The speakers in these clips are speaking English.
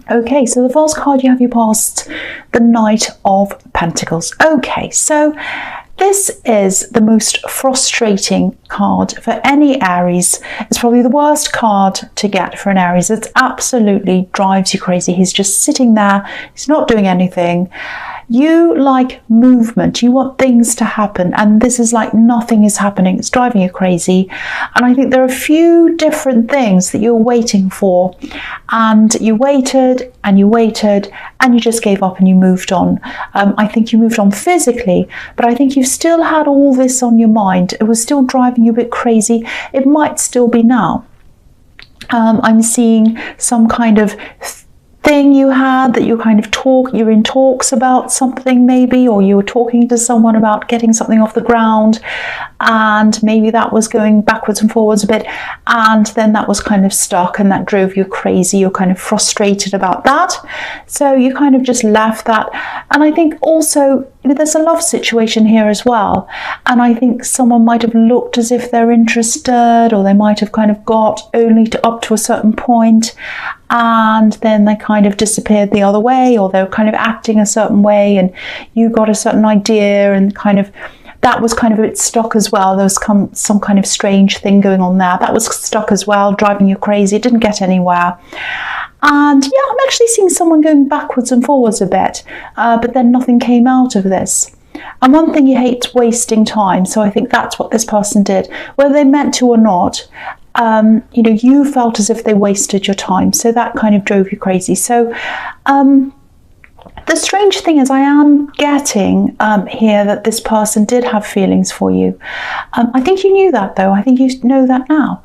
Okay, so the first card you have, you passed the Knight of Pentacles. Okay, so this is the most frustrating card for any Aries. It's probably the worst card to get for an Aries. It absolutely drives you crazy. He's just sitting there. He's not doing anything. You like movement, you want things to happen, and this is like nothing is happening. It's driving you crazy. And I think there are a few different things that you're waiting for, and you waited and you waited and you just gave up and you moved on. I think you moved on physically, but I think you've still had all this on your mind. It was still driving you a bit crazy. It might still be now. I'm seeing some kind of thing you had that you're in talks about something maybe, or you were talking to someone about getting something off the ground, and maybe that was going backwards and forwards a bit, and then that was kind of stuck and that drove you crazy. You're kind of frustrated about that, so you kind of just left that. And I think also, there's a love situation here as well, and I think someone might have looked as if they're interested, or they might have kind of got only up to a certain point, and then they kind of disappeared the other way, or they were kind of acting a certain way, and you got a certain idea, and kind of that was kind of a bit stuck as well. There was some kind of strange thing going on there. That was stuck as well, driving you crazy. It didn't get anywhere. And yeah, I'm actually seeing someone going backwards and forwards a bit, but then nothing came out of this. And one thing, you hate wasting time. So I think that's what this person did. Whether they meant to or not, you felt as if they wasted your time. So that kind of drove you crazy. So the strange thing is, I am getting here that this person did have feelings for you. I think you knew that, though. I think you know that now.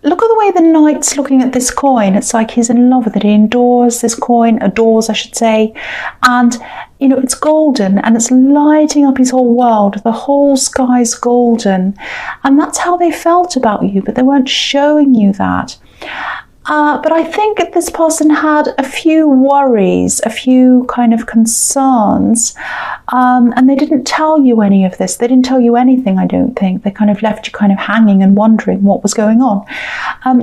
Look at the way the Knight's looking at this coin. It's like he's in love with it. He adores this coin, I should say. And, it's golden, and it's lighting up his whole world. The whole sky's golden. And that's how they felt about you, but they weren't showing you that. But I think this person had a few worries, a few kind of concerns, and they didn't tell you any of this. They didn't tell you anything, I don't think. They kind of left you kind of hanging and wondering what was going on.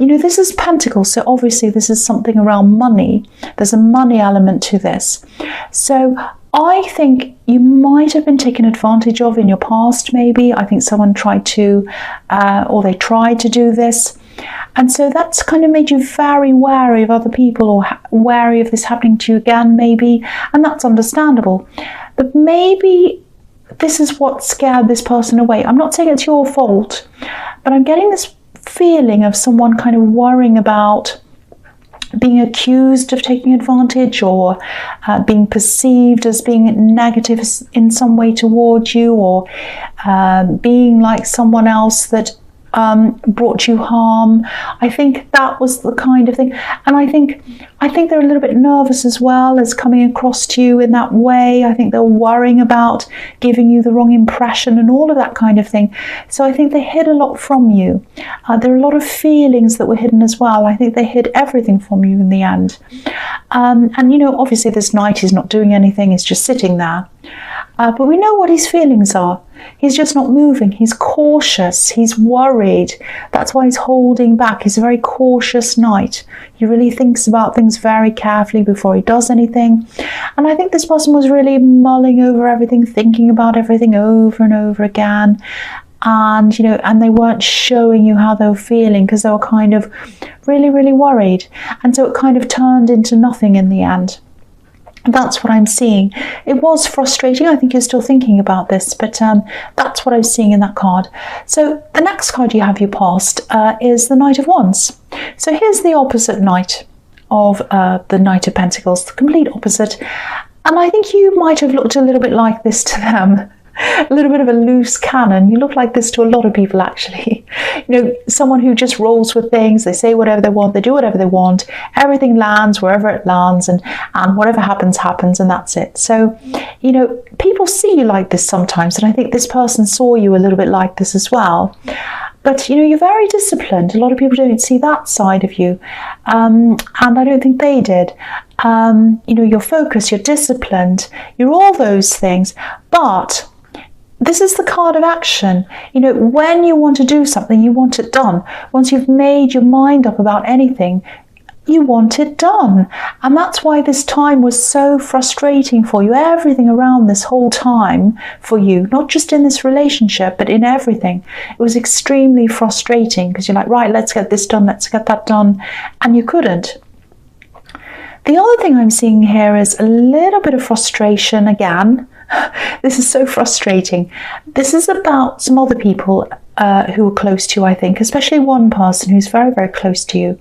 This is Pentacles, so obviously this is something around money. There's a money element to this. So I think you might have been taken advantage of in your past, maybe. I think someone tried to, or they tried to do this. And so that's kind of made you very wary of other people, or wary of this happening to you again, maybe. And that's understandable. But maybe this is what scared this person away. I'm not saying it's your fault, but I'm getting this feeling of someone kind of worrying about being accused of taking advantage, or being perceived as being negative in some way towards you, or being like someone else that brought you harm. I think that was the kind of thing. And I think they're a little bit nervous as well as coming across to you in that way. I think they're worrying about giving you the wrong impression and all of that kind of thing. So I think they hid a lot from you. There are a lot of feelings that were hidden as well. I think they hid everything from you in the end. And obviously this Knight is not doing anything. He's just sitting there. But we know what his feelings are. He's just not moving. He's cautious. He's worried. That's why he's holding back. He's a very cautious Knight. He really thinks about things very carefully before he does anything. And I think this person was really mulling over everything, thinking about everything over and over again. And, and they weren't showing you how they were feeling because they were kind of really, really worried. And so it kind of turned into nothing in the end. That's what I'm seeing. It was frustrating. I think you're still thinking about this, but that's what I'm seeing in that card. So the next card you passed is the Knight of Wands. So here's the opposite Knight of the Knight of Pentacles, the complete opposite. And I think you might have looked a little bit like this to them. A little bit of a loose cannon. You look like this to a lot of people, actually. Someone who just rolls with things. They say whatever they want. They do whatever they want. Everything lands wherever it lands, and whatever happens, happens, and that's it. So, people see you like this sometimes, and I think this person saw you a little bit like this as well. But, you're very disciplined. A lot of people don't see that side of you. And I don't think they did. You're focused, you're disciplined, you're all those things. But this is the card of action. When you want to do something, you want it done. Once you've made your mind up about anything, you want it done. And that's why this time was so frustrating for you. Everything around this whole time for you, not just in this relationship, but in everything. It was extremely frustrating because you're like, right, let's get this done, let's get that done. And you couldn't. The other thing I'm seeing here is a little bit of frustration again. This is so frustrating. This is about some other people who are close to you, I think, especially one person who's very, very close to you.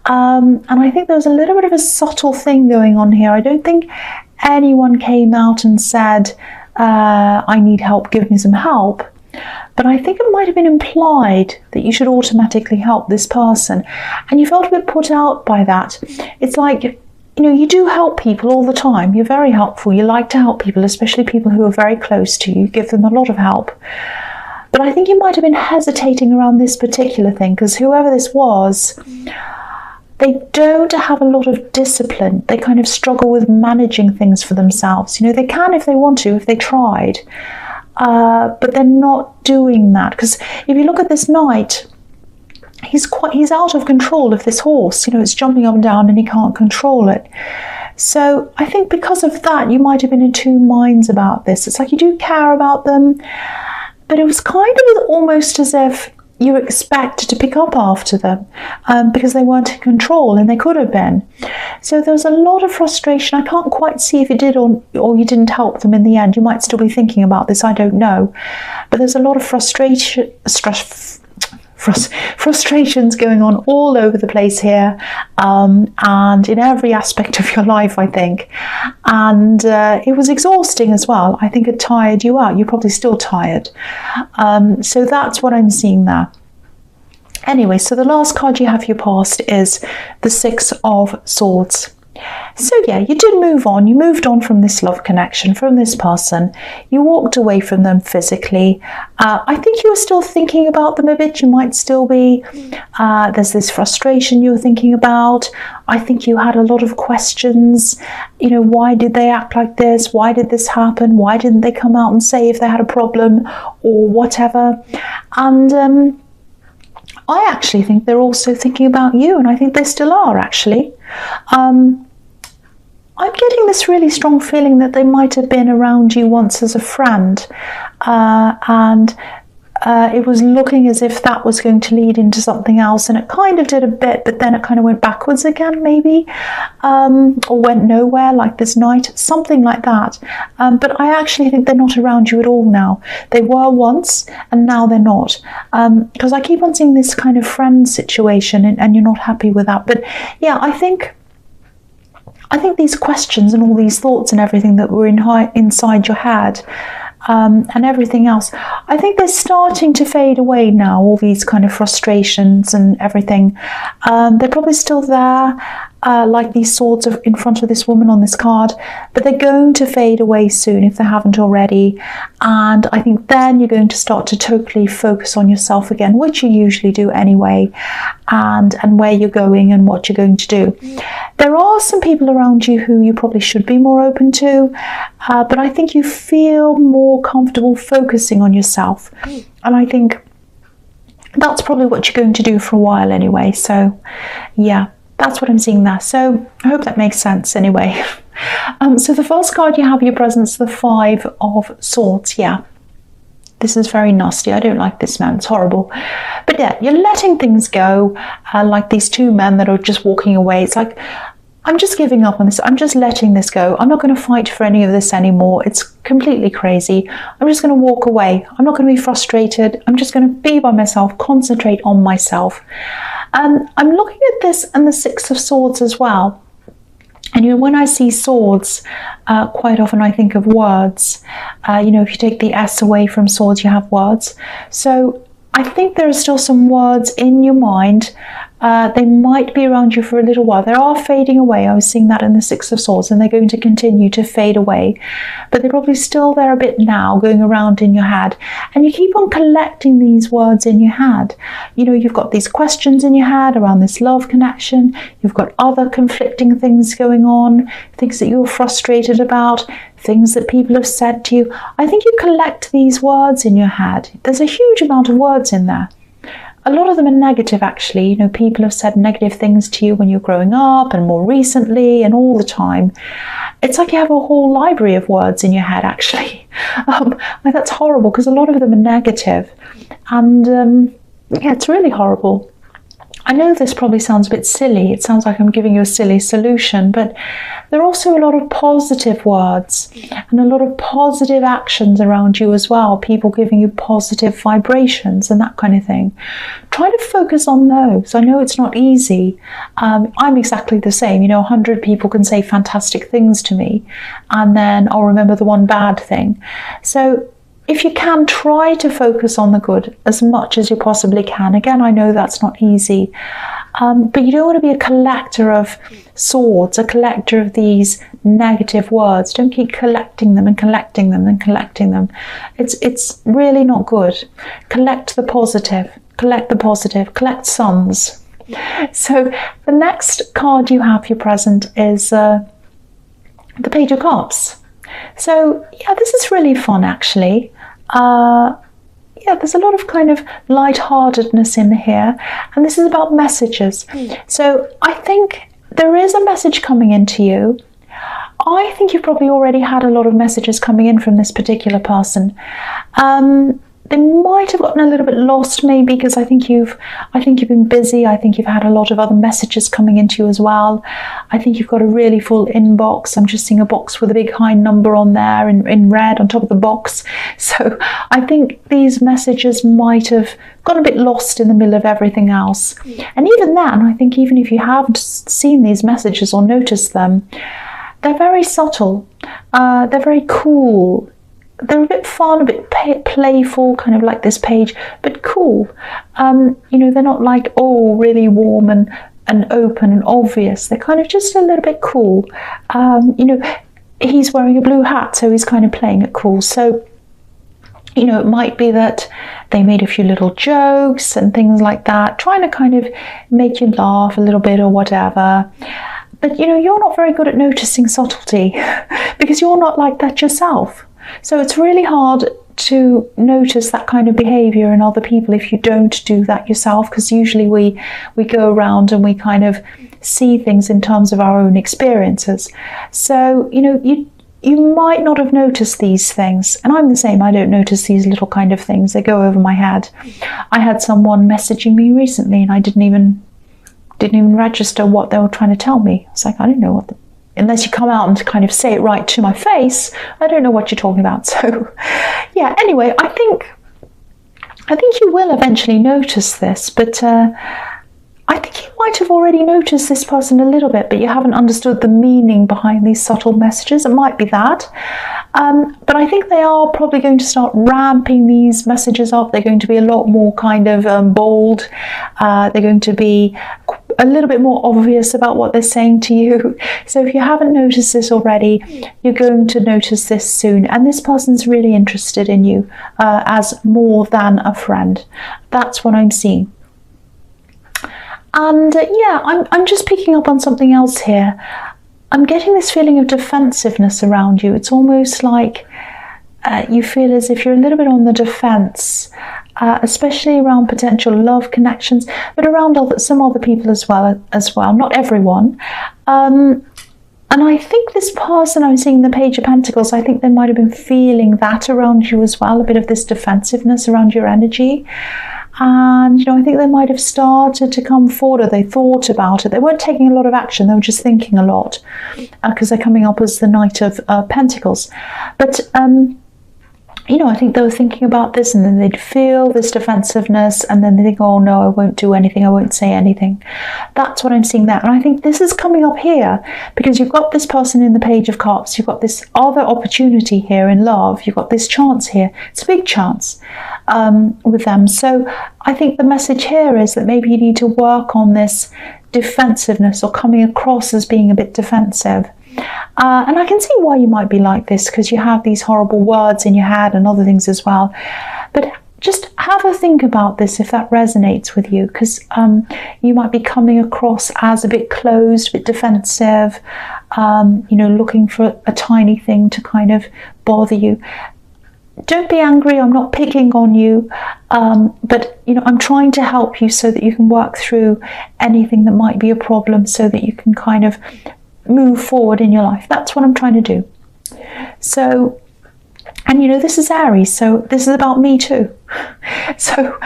And I think there was a little bit of a subtle thing going on here. I don't think anyone came out and said, I need help, give me some help. But I think it might have been implied that you should automatically help this person. And you felt a bit put out by that. It's like, you know, you do help people all the time. You're very helpful. You like to help people, especially people who are very close to you. You give them a lot of help. But I think you might have been hesitating around this particular thing because whoever this was, they don't have a lot of discipline. They kind of struggle with managing things for themselves. You know, they can if they want to, if they tried, but they're not doing that. Because if you look at this knight, he's out of control of this horse. You know, it's jumping up and down and he can't control it. So I think because of that, you might have been in two minds about this. It's like you do care about them, but it was kind of almost as if you expected to pick up after them because they weren't in control, and they could have been. So there was a lot of frustration. I can't quite see if you did or you didn't help them in the end. You might still be thinking about this, I don't know. But there's a lot of frustrations going on all over the place here, and in every aspect of your life, I think. And it was exhausting as well. I think it tired you out. You're probably still tired. So that's what I'm seeing there. Anyway, so the last card you have for your past is the Six of Swords. So yeah, you did move on. You moved on from this love connection, from this person. You walked away from them physically. I think you were still thinking about them a bit. You might still be. There's this frustration you were thinking about. I think you had a lot of questions. You know, why did they act like this? Why did this happen? Why didn't they come out and say if they had a problem or whatever? And I actually think they're also thinking about you, and I think they still are, actually. I'm getting this really strong feeling that they might have been around you once as a friend, and it was looking as if that was going to lead into something else, and it kind of did a bit, but then it kind of went backwards again, maybe, or went nowhere, like this night, something like that. But I actually think they're not around you at all now. They were once, and now they're not, because I keep on seeing this kind of friend situation, and you're not happy with that. But yeah, I think these questions and all these thoughts and everything that were inside your head, and everything else, I think they're starting to fade away now, all these kind of frustrations and everything. They're probably still there, like these swords are in front of this woman on this card, but they're going to fade away soon if they haven't already. And I think then you're going to start to totally focus on yourself again, which you usually do anyway, and where you're going and what you're going to do. There are some people around you who you probably should be more open to, but I think you feel more comfortable focusing on yourself. And I think that's probably what you're going to do for a while anyway. So yeah, that's what I'm seeing there. So I hope that makes sense anyway. So the first card you have in your presence, the Five of Swords. Yeah, this is very nasty. I don't like this man. It's horrible. But yeah, you're letting things go, like these two men that are just walking away. It's like, I'm just giving up on this. I'm just letting this go. I'm not going to fight for any of this anymore. It's completely crazy. I'm just going to walk away. I'm not going to be frustrated. I'm just going to be by myself, concentrate on myself. I'm looking at this and the Six of Swords as well. And you know, when I see swords, quite often I think of words. You know, if you take the S away from swords, you have words. So I think there are still some words in your mind. They might be around you for a little while. They are fading away. I was seeing that in the Six of Swords, and they're going to continue to fade away. But they're probably still there a bit now, going around in your head. And you keep on collecting these words in your head. You know, you've got these questions in your head around this love connection. You've got other conflicting things going on, things that you're frustrated about, things that people have said to you. I think you collect these words in your head. There's a huge amount of words in there. a lot of them are negative, actually. You know, people have said negative things to you when you're growing up and more recently and all the time. It's like you have a whole library of words in your head, actually. That's horrible because a lot of them are negative. And yeah, it's really horrible. I know this probably sounds a bit silly. It sounds like I'm giving you a silly solution, but there are also a lot of positive words and a lot of positive actions around you as well. People giving you positive vibrations and that kind of thing. Try to focus on those. I know it's not easy. I'm exactly the same. You know, 100 people can say fantastic things to me, and then I'll remember the one bad thing. So if you can, try to focus on the good as much as you possibly can. Again, I know that's not easy, but you don't want to be a collector of swords, a collector of these negative words. Don't keep collecting them and collecting them and collecting them. It's really not good. Collect the positive, collect suns. So the next card you have for your present is the Page of Cups. So yeah, this is really fun, actually. Yeah, there's a lot of kind of lightheartedness in here, and this is about messages. So I think there is a message coming into you. I think you've probably already had a lot of messages coming in from this particular person. They might have gotten a little bit lost, maybe, because I think you've been busy. I think you've had a lot of other messages coming into you as well. I think you've got a really full inbox. I'm just seeing a box with a big high number on there in red on top of the box. So I think these messages might have got a bit lost in the middle of everything else. And even then, I think even if you haven't seen these messages or noticed them, they're very subtle. They're very cool. They're a bit fun, a bit playful, kind of like this page, but cool. You know, they're not like, oh, really warm and open and obvious. They're kind of just a little bit cool. You know, he's wearing a blue hat, so he's kind of playing it cool. So, you know, it might be that they made a few little jokes and things like that, trying to kind of make you laugh a little bit or whatever. But, you know, you're not very good at noticing subtlety because you're not like that yourself. So it's really hard to notice that kind of behavior in other people if you don't do that yourself, because usually we go around and we kind of see things in terms of our own experiences. So, you know, you might not have noticed these things, and I'm the same. I don't notice these little kind of things. They go over my head. I had someone messaging me recently and I didn't even register what they were trying to tell me. It's like, I don't know what unless you come out and kind of say it right to my face, I don't know what you're talking about. So yeah, anyway, I think you will eventually notice this, but I think you might have already noticed this person a little bit, but you haven't understood the meaning behind these subtle messages. It might be that. But I think they are probably going to start ramping these messages up. They're going to be a lot more kind of bold. They're going to be a little bit more obvious about what they're saying to you. So if you haven't noticed this already, you're going to notice this soon. And this person's really interested in you as more than a friend. That's what I'm seeing. And yeah, I'm just picking up on something else here. I'm getting this feeling of defensiveness around you. It's almost like you feel as if you're a little bit on the defense, especially around potential love connections, but around some other people as well, not everyone. And I think this person I'm seeing, the Page of Pentacles, I think they might have been feeling that around you as well, a bit of this defensiveness around your energy. And, you know, I think they might have started to come forward, or they thought about it. They weren't taking a lot of action, they were just thinking a lot, because they're coming up as the Knight of Pentacles. But, you know, I think they were thinking about this, and then they'd feel this defensiveness, and then they think, oh no, I won't do anything, I won't say anything. That's what I'm seeing there. And I think this is coming up here, because you've got this person in the Page of Cups, you've got this other opportunity here in love, you've got this chance here. It's a big chance with them. So I think the message here is that maybe you need to work on this defensiveness, or coming across as being a bit defensive. And I can see why you might be like this, because you have these horrible words in your head and other things as well. But just have a think about this if that resonates with you, because you might be coming across as a bit closed, a bit defensive, you know, looking for a tiny thing to kind of bother you. don't be angry, I'm not picking on you, but I'm trying to help you so that you can work through anything that might be a problem, so that you can kind of move forward in your life. That's what I'm trying to do. So, and this is Aries, so this is about me too. So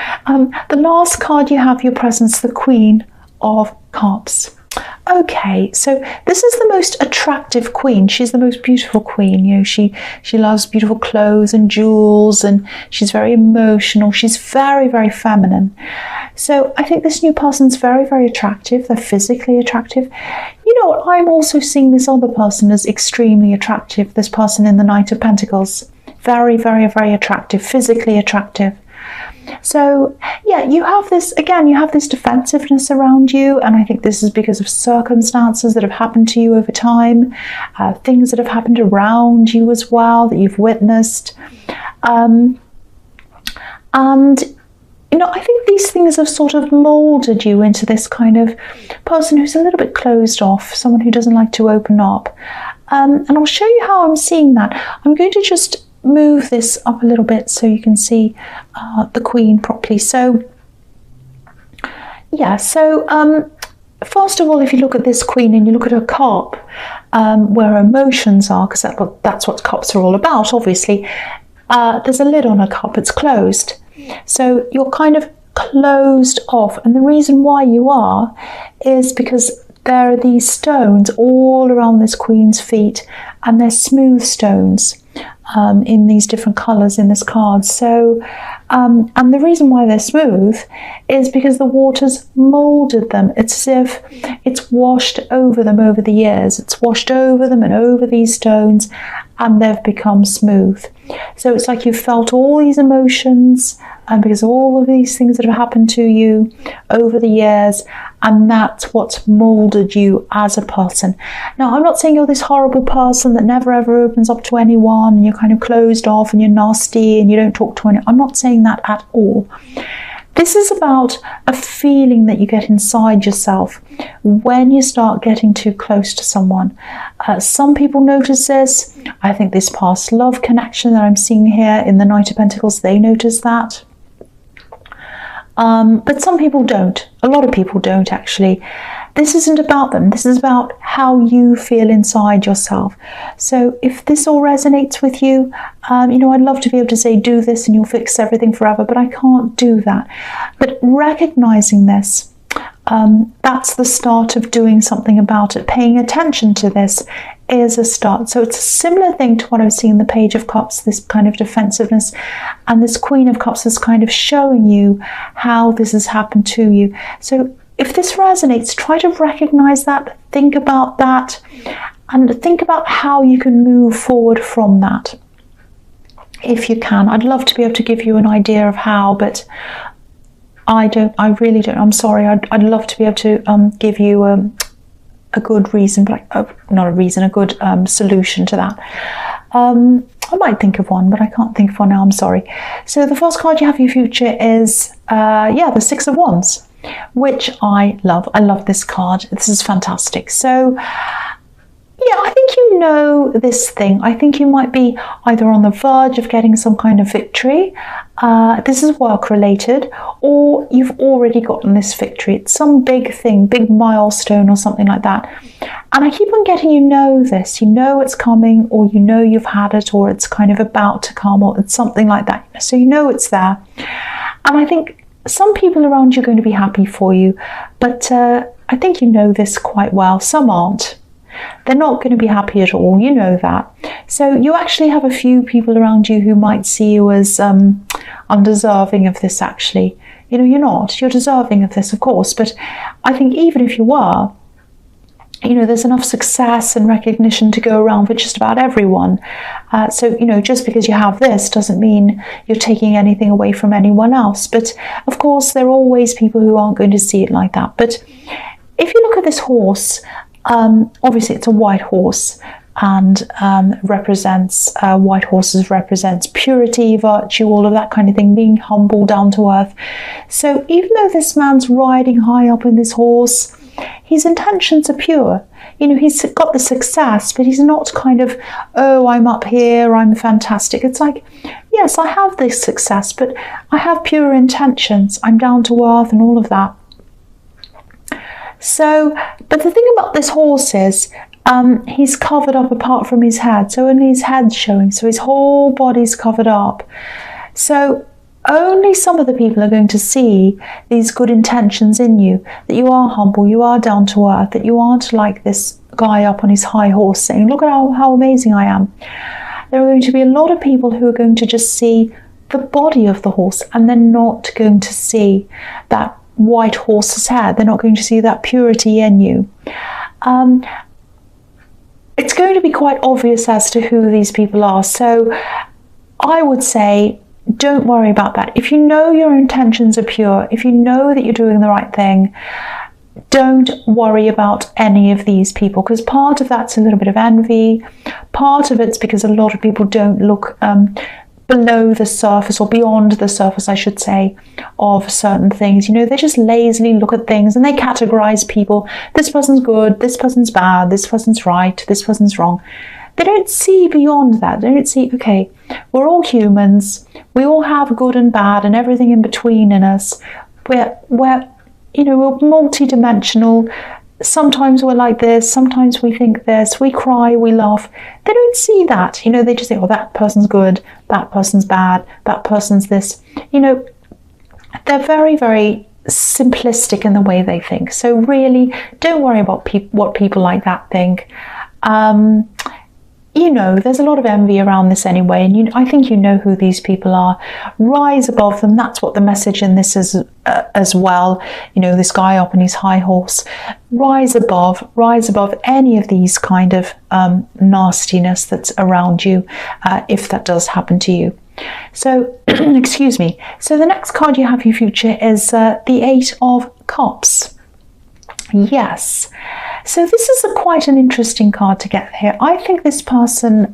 the last card you have, your presence, the Queen of Cups. Okay, so this is the most attractive queen. She's the most beautiful queen. She loves beautiful clothes and jewels, and she's very emotional. She's very, very feminine. So I think this new person's very, very attractive. They're physically attractive. You know what? I'm also seeing this other person as extremely attractive. This person in the Knight of Pentacles. Very, very, very attractive, physically attractive. So yeah, you have this defensiveness around you, and I think this is because of circumstances that have happened to you over time, things that have happened around you as well that you've witnessed, and I think these things have sort of molded you into this kind of person who's a little bit closed off, someone who doesn't like to open up, and I'll show you how I'm seeing that. I'm going to just move this up a little bit so you can see the Queen properly. So yeah, first of all, if you look at this Queen and you look at her cup, where her emotions are, because that's what cups are all about, obviously, there's a lid on her cup, it's closed. So you're kind of closed off, and the reason why you are is because there are these stones all around this Queen's feet, and they're smooth stones. In these different colours in this card. So, and the reason why they're smooth is because the water's moulded them. It's as if it's washed over them over the years. It's washed over them and over these stones, and they've become smooth. So it's like you've felt all these emotions, and because of all of these things that have happened to you over the years, and that's what's molded you as a person. Now, I'm not saying you're this horrible person that never ever opens up to anyone, and you're kind of closed off and you're nasty and you don't talk to anyone. I'm not saying that at all. This is about a feeling that you get inside yourself when you start getting too close to someone. Some people notice this. I think this past love connection that I'm seeing here in the Knight of Pentacles, they notice that. But some people don't. A lot of people don't, actually. This isn't about them. This is about how you feel inside yourself. So if this all resonates with you, I'd love to be able to say, do this and you'll fix everything forever, but I can't do that. But recognizing this, that's the start of doing something about it. Paying attention to this is a start. So it's a similar thing to what I was seeing in the Page of Cups, this kind of defensiveness, and this Queen of Cups is kind of showing you how this has happened to you. So if this resonates, try to recognize that, think about that, and think about how you can move forward from that, if you can. I'd love to be able to give you an idea of how, but I really don't. I'm sorry. I'd love to be able to give you a good reason, but not a reason, a good solution to that. I might think of one, but I can't think of one now. I'm sorry. So the first card you have in your future is, the Six of Wands, which I love. I love this card. This is fantastic. So yeah, I think you know this thing. I think you might be either on the verge of getting some kind of victory. This is work related, or you've already gotten this victory. It's some big thing, big milestone or something like that. And I keep on getting, you know this, you know it's coming, or you know you've had it, or it's kind of about to come, or it's something like that. So you know it's there. And I think some people around you are going to be happy for you, but I think you know this quite well. Some aren't. They're not going to be happy at all, you know that. So you actually have a few people around you who might see you as undeserving of this, actually. You're not. You're deserving of this, of course, but I think even if you were, there's enough success and recognition to go around for just about everyone. So, just because you have this doesn't mean you're taking anything away from anyone else. But of course, there are always people who aren't going to see it like that. But if you look at this horse, obviously it's a white horse, and white horses represents purity, virtue, all of that kind of thing, being humble, down to earth. So even though this man's riding high up in this horse, his intentions are pure. You know, he's got the success, but he's not kind of, oh, I'm up here, I'm fantastic. It's like, yes, I have this success, but I have pure intentions. I'm down to earth and all of that. So, but the thing about this horse is, he's covered up apart from his head. So only his head's showing. So his whole body's covered up. So only some of the people are going to see these good intentions in you, that you are humble, you are down to earth, that you aren't like this guy up on his high horse saying, look at how amazing I am. There are going to be a lot of people who are going to just see the body of the horse, and they're not going to see that white horse's head. They're not going to see that purity in you. It's going to be quite obvious as to who these people are. So I would say, don't worry about that. If you know your intentions are pure, if you know that you're doing the right thing, don't worry about any of these people, because part of that's a little bit of envy. Part of it's because a lot of people don't look below the surface, or beyond the surface, I should say, of certain things. You know, they just lazily look at things and they categorize people. This person's good, this person's bad, this person's right, this person's wrong. They don't see beyond that. They don't see, okay, we're all humans. We all have good and bad and everything in between in us. We're you know, we're multi-dimensional. Sometimes we're like this, sometimes we think this, we cry, we laugh. They don't see that. You know, they just think, oh, that person's good, that person's bad, that person's this. You know, they're very, very simplistic in the way they think. So really, don't worry about what people like that think. You know, there's a lot of envy around this anyway, and I think you know who these people are. Rise above them. That's what the message in this is as well. You know, this guy up on his high horse. Rise above any of these kind of nastiness that's around you, if that does happen to you. So, excuse me. So the next card you have for your future is the Eight of Cups. Yes. So this is quite an interesting card to get here. I think this person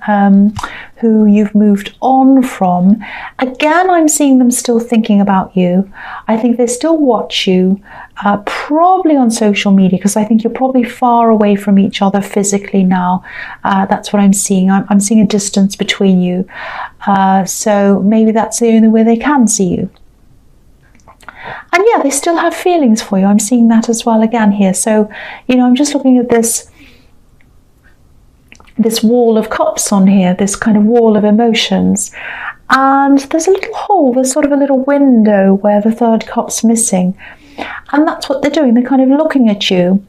who you've moved on from, again, I'm seeing them still thinking about you. I think they still watch you, probably on social media, because I think you're probably far away from each other physically now. That's what I'm seeing. I'm seeing a distance between you. So maybe that's the only way they can see you. And yeah, they still have feelings for you. I'm seeing that as well again here. So, you know, I'm just looking at this wall of cups on here, this kind of wall of emotions. And there's a little hole, there's sort of a little window where the third cup's missing. And that's what they're doing. They're kind of looking at you,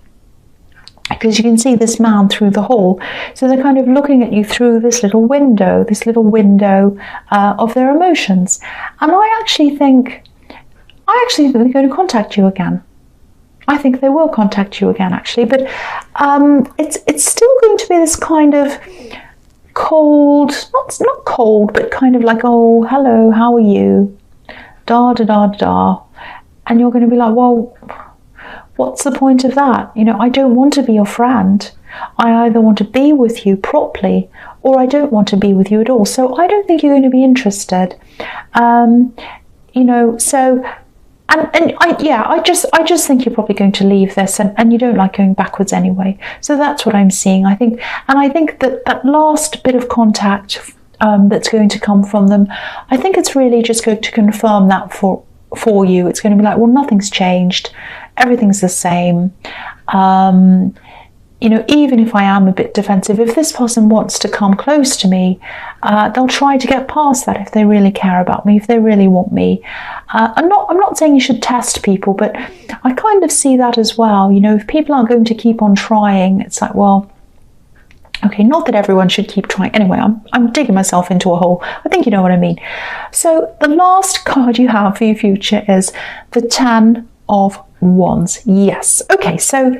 because you can see this man through the hole. So they're kind of looking at you through this little window of their emotions. And I actually think they're going to contact you again. I think they will contact you again, actually. But it's still going to be this kind of cold, not cold, but kind of like, oh, hello, how are you? Da, da, da, da, da. And you're going to be like, well, what's the point of that? You know, I don't want to be your friend. I either want to be with you properly, or I don't want to be with you at all. So I don't think you're going to be interested. You know, so... I just think you're probably going to leave this, and you don't like going backwards anyway. So that's what I'm seeing. I think that last bit of contact that's going to come from them, I think it's really just going to confirm that for you. It's going to be like, well, nothing's changed, everything's the same. You know, even if I am a bit defensive, if this person wants to come close to me, they'll try to get past that if they really care about me, if they really want me. I'm not saying you should test people, but I kind of see that as well. You know, if people aren't going to keep on trying, it's like, well, okay, not that everyone should keep trying. Anyway, I'm digging myself into a hole. I think you know what I mean. So the last card you have for your future is the Ten of Wands. Yes. Okay, so...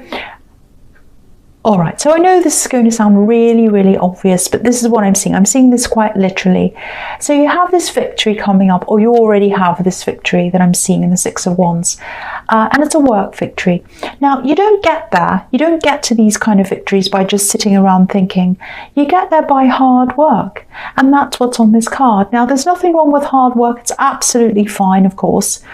all right, so I know this is going to sound really, really obvious, but this is what I'm seeing. I'm seeing this quite literally. So you have this victory coming up, or you already have this victory that I'm seeing in the Six of Wands. And it's a work victory. Now, you don't get there. You don't get to these kind of victories by just sitting around thinking. You get there by hard work. And that's what's on this card. Now, there's nothing wrong with hard work. It's absolutely fine, of course.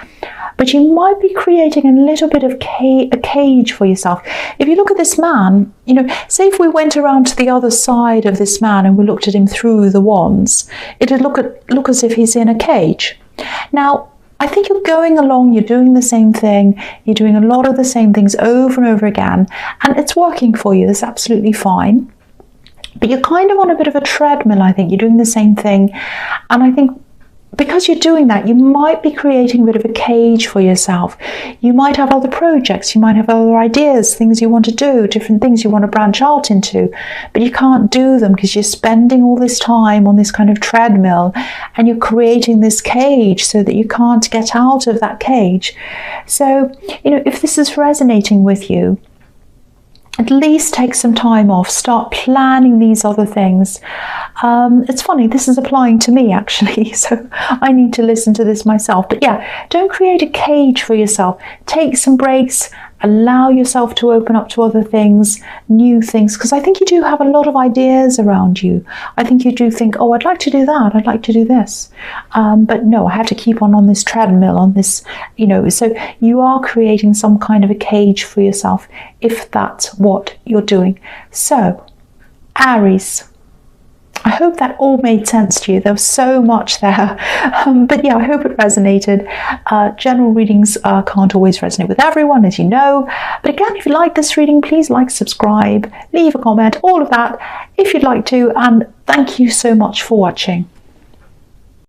but you might be creating a little bit of a cage for yourself. If you look at this man, you know, say if we went around to the other side of this man and we looked at him through the wands, it would look as if he's in a cage. Now, I think you're going along, you're doing the same thing, you're doing a lot of the same things over and over again, and it's working for you. That's absolutely fine. But you're kind of on a bit of a treadmill, I think. You're doing the same thing. And I think because you're doing that, you might be creating a bit of a cage for yourself. You might have other projects, you might have other ideas, things you want to do, different things you want to branch out into, but you can't do them because you're spending all this time on this kind of treadmill and you're creating this cage so that you can't get out of that cage. So, you know, if this is resonating with you, at least take some time off, start planning these other things. It's funny, this is applying to me actually, so I need to listen to this myself. But yeah, don't create a cage for yourself. Take some breaks, allow yourself to open up to other things, new things, because I think you do have a lot of ideas around you. I think you do think, oh, I'd like to do that, I'd like to do this. But no, I have to keep on this treadmill, on this, you know, so you are creating some kind of a cage for yourself if that's what you're doing. So, Aries, I hope that all made sense to you. There was so much there. But yeah, I hope it resonated. General readings can't always resonate with everyone, as you know. But again, if you like this reading, please like, subscribe, leave a comment, all of that if you'd like to. And thank you so much for watching.